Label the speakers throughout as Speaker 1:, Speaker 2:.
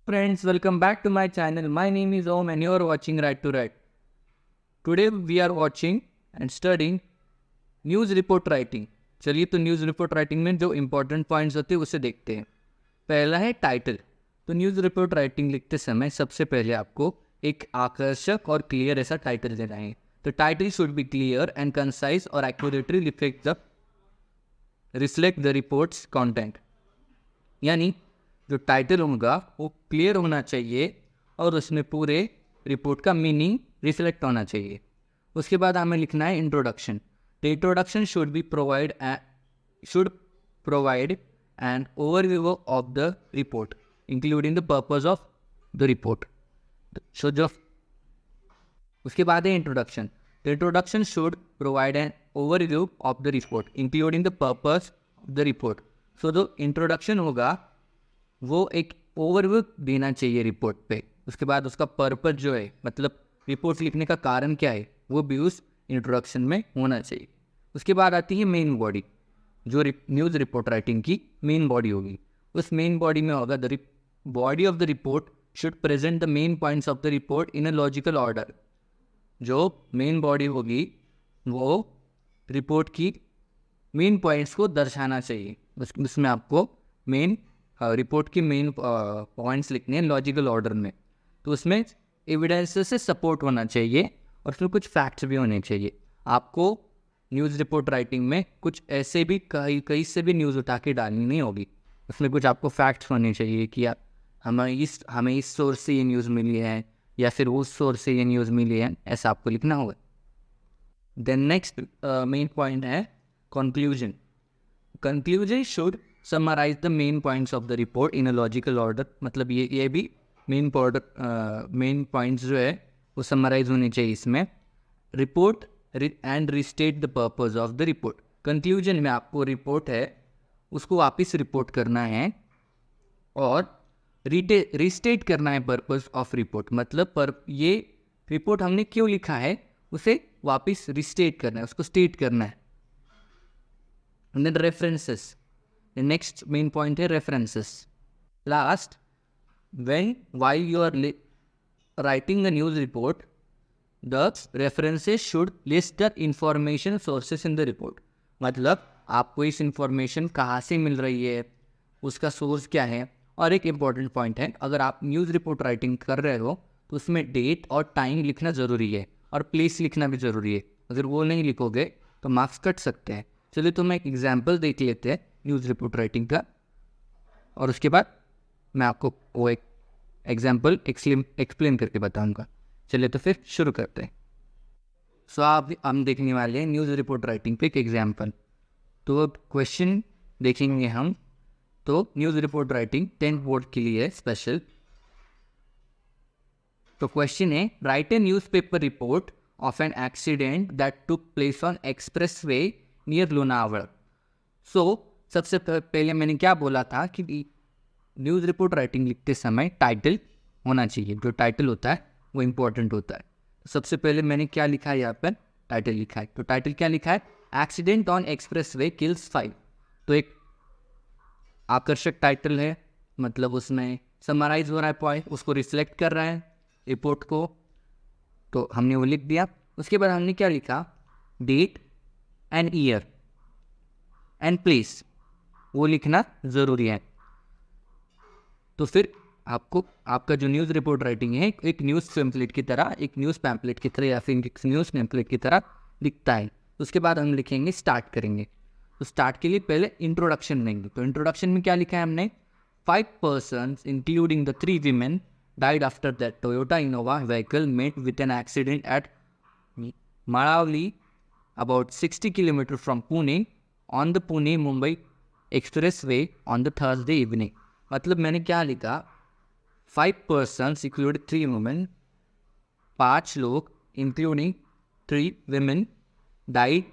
Speaker 1: Friends, welcome back to my channel. My name is Om and you are watching Right to Right. Today we are watching and studying news report writing. चलिए तो news report writing में जो important points होते हैं उसे देखते हैं. पहला है टाइटल. तो न्यूज़ रिपोर्ट राइटिंग लिखते समय सबसे पहले आपको एक आकर्षक और क्लियर ऐसा टाइटल देना है. तो title should be clear and concise और accurately reflect the report's content. यानी जो टाइटल होगा वो क्लियर होना चाहिए और उसमें पूरे रिपोर्ट का मीनिंग रिफ्लेक्ट होना चाहिए. उसके बाद हमें लिखना है introduction. The introduction should provide an overview of the report including the purpose of the report. So जो उसके बाद है introduction. The introduction should provide an overview of the report including the purpose of the report. So जो introduction होगा वो एक overview देना चाहिए रिपोर्ट पे. उसके बाद उसका पर्पस जो है, मतलब रिपोर्ट लिखने का कारण क्या है, वो भी उस इंट्रोडक्शन में होना चाहिए. उसके बाद आती है मेन बॉडी. जो न्यूज़ रिपोर्ट राइटिंग की मेन बॉडी होगी, उस मेन बॉडी में होगा the body of the report should present the main points of the report in a logical order. जो मेन बॉडी होगी वो रिपोर्ट की मेन पॉइंट्स को दर्शाना चाहिए. उसमें आपको मेन रिपोर्ट की मेन पॉइंट्स लिखने हैं लॉजिकल ऑर्डर में. तो उसमें एविडेंस से सपोर्ट होना चाहिए और उसमें कुछ फैक्ट्स भी होने चाहिए. आपको न्यूज़ रिपोर्ट राइटिंग में कुछ ऐसे भी कहीं से भी न्यूज़ उठा के डालनी नहीं होगी. उसमें कुछ आपको फैक्ट्स होने चाहिए कि हमें इस सोर्स से ये न्यूज़ मिली है या फिर उस सोर्स से ये न्यूज़ मिली है, ऐसा आपको लिखना होगा. देन नेक्स्ट मेन पॉइंट है conclusion. Conclusion should summarise the main points of the report in a logical order. मतलब ये भी मेन पॉइंट्स जो है वो समराइज होने चाहिए इसमें. Report and restate the purpose of the report. Conclusion में आपको रिपोर्ट है उसको वापस रिपोर्ट करना है और रिस्टेट करना है पर्पस ऑफ रिपोर्ट. मतलब ये रिपोर्ट हमने क्यों लिखा है उसे वापस रिस्टेट करना है, उसको स्टेट करना है. And then references. The next main point है references. Last, while you are writing a news report, the references should list the information sources in the report. मतलब आपको इस information कहाँ से मिल रही है, उसका source क्या है. और एक important point है, अगर आप news report writing कर रहे हो तो उसमें date और time लिखना ज़रूरी है और place लिखना भी ज़रूरी है. अगर वो नहीं लिखोगे तो मार्क्स कट सकते हैं. चलिए तो मैं एक एग्जाम्पल देख लेते हैं न्यूज़ रिपोर्ट राइटिंग का और उसके बाद मैं आपको वो एक एग्जाम्पल एक्सप्लेन करके बताऊंगा. चलिए तो फिर शुरू करते हैं. सो आप हम देखने वाले हैं न्यूज़ रिपोर्ट राइटिंग पे एक एग्जाम्पल. तो अब क्वेश्चन देखेंगे हम. तो न्यूज़ रिपोर्ट राइटिंग 10 बोर्ड के लिए है स्पेशल. तो क्वेश्चन है write a newspaper report of an accident that took place on expressway near Lonavala. So सबसे पहले मैंने क्या बोला था कि न्यूज़ रिपोर्ट राइटिंग लिखते समय टाइटल होना चाहिए. जो टाइटल होता है वो इम्पोर्टेंट होता है. तो सबसे पहले मैंने क्या लिखा है, यहाँ पर टाइटल लिखा है. तो टाइटल क्या लिखा है, accident on express way kills 5. तो एक आकर्षक टाइटल है, मतलब उसमें समराइज हो रहा है पॉइंट, उसको रिफ्लेक्ट कर रहा है रिपोर्ट को. तो हमने वो लिख दिया. उसके बाद हमने क्या लिखा, date and year and place, वो लिखना ज़रूरी है. तो फिर आपका जो न्यूज़ रिपोर्ट राइटिंग है एक न्यूज़ पैम्पलेट की तरह, एक न्यूज़ पैम्पलेट की तरह या फिर एक न्यूज़ पैम्पलेट की तरह दिखता है. उसके बाद हम लिखेंगे, स्टार्ट करेंगे. तो स्टार्ट के लिए पहले इंट्रोडक्शन लेंगे. तो इंट्रोडक्शन में क्या लिखा है हमने, 5 persons including the 3 women died after that Toyota Innova vehicle met with an accident at Maravali about 60 km from Pune on the Pune-Mumbai expressway on the Thursday evening. मतलब मैंने क्या लिखा, 5 persons including 3 women, 5 लोग including 3 women died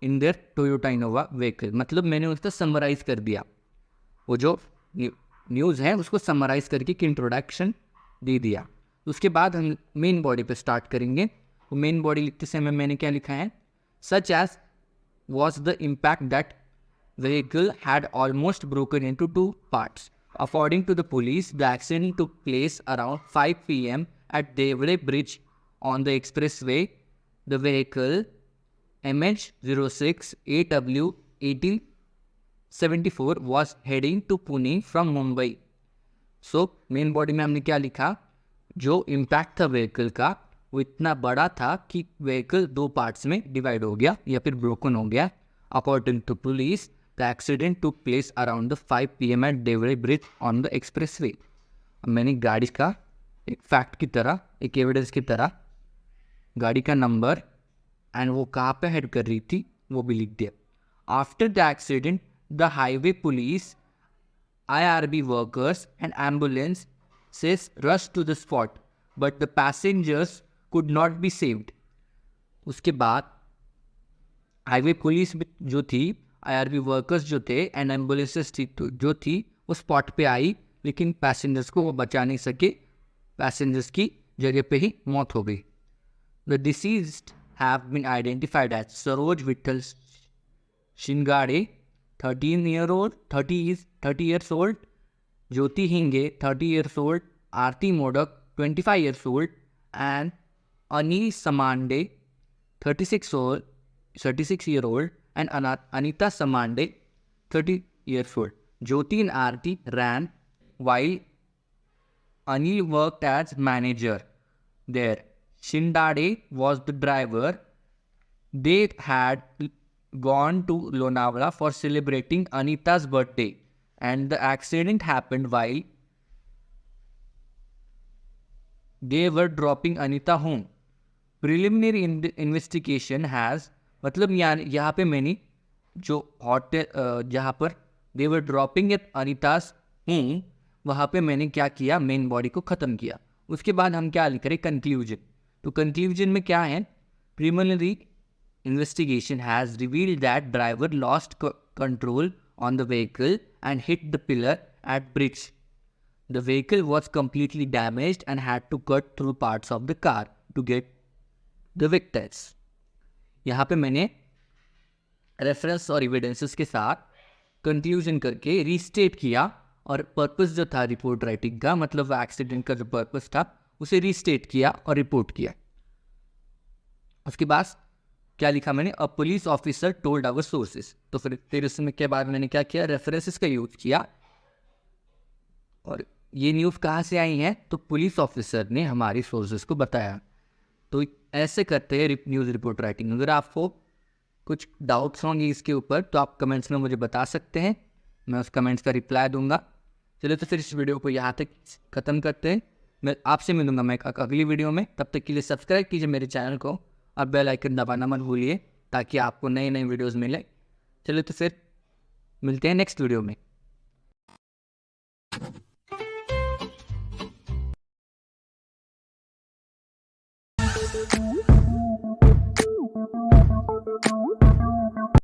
Speaker 1: in their Toyota Innova vehicle. मतलब मैंने उसका summarise कर दिया. वो जो न्यूज़ है उसको समराइज करके एक इंट्रोडक्शन दे दिया. उसके बाद हम मेन बॉडी पे स्टार्ट करेंगे. वो मेन बॉडी लिखते समय मैंने क्या लिखा है, such as was the impact that vehicle had almost broken into 2 parts. According to the police, the accident took place around 5 p.m. at Devre Bridge on the expressway. The vehicle MH06 AW 1874 was heading to Pune from Mumbai. So main body में हमने क्या लिखा, जो impact था vehicle का वो इतना बड़ा था कि व्हीकल दो पार्ट्स में डिवाइड हो गया या फिर ब्रोकन हो गया. According to police, the accident took place around the 5 PM at डेवरे bridge on the expressway. मैंने गाड़ी का एक फैक्ट की तरह, एक एविडेंस की तरह गाड़ी का नंबर एंड वो कहाँ पे हेड कर रही थी वो भी लिख दिया. After the accident, the highway police, IRB workers and ambulances rushed to the spot, but the passengers could not be saved. उसके बाद हाईवे पुलिस जो थी, IRB वर्कर्स जो थे एंड एम्बुलेंसेस जो थी वो स्पॉट पे आई, लेकिन पैसेंजर्स को वो बचा नहीं सके. पैसेंजर्स की जगह पे ही मौत हो गई. The deceased have been identified as Saroj Vithal Shingade 30 years old, Jyoti Hinge 30 years old, Aarti Modak 25 years old, and Ani Samande 36 year old, and Anita Samande 30 years old. Jyoti and Aarti ran while Ani worked as manager there. Shindade was the driver. They had gone to Lonavala for celebrating Anita's birthday, and the accident happened while they were dropping Anita home. Preliminary investigation has, मतलब यहाँ पे मैंने जो hotel जहाँ पर they were dropping at Anita's home, वहाँ पे मैंने क्या किया, मेन बॉडी को ख़त्म किया. उसके बाद हम क्या लिख रहे, कंक्लूजन. तो कंक्लूजन में क्या है, preliminary investigation has revealed that driver lost control on the vehicle and hit the pillar at bridge. The vehicle was completely damaged and had to cut through parts of the car to get the victims. यहाँ पे मैंने reference और evidences के साथ conclusion करके restate किया, और purpose जो था रिपोर्ट राइटिंग का, मतलब एक्सीडेंट का जो पर्पस था उसे रीस्टेट किया और रिपोर्ट किया. उसके बाद क्या लिखा मैंने, a police officer told our sources. तो फिर उसमें के बाद मैंने क्या किया, रेफरेंसेस का यूज किया. और ये न्यूज़ कहाँ से आई है, तो पुलिस ऑफिसर ने हमारी सोर्सेस को बताया. तो ऐसे करते हैं न्यूज़ रिपोर्ट राइटिंग. अगर आपको कुछ डाउट्स होंगे इसके ऊपर तो आप कमेंट्स में मुझे बता सकते हैं, मैं उस कमेंट्स का रिप्लाई दूंगा. चलिए तो फिर इस वीडियो को यहाँ तक ख़त्म करते हैं. मैं आपसे मिलूंगा मैं अगली वीडियो में. तब तक के लिए सब्सक्राइब कीजिए मेरे चैनल को और बेल आइकन दबाना मत भूलिए ताकि आपको नए नए वीडियोस मिले. चलिए तो फिर मिलते हैं नेक्स्ट वीडियो में.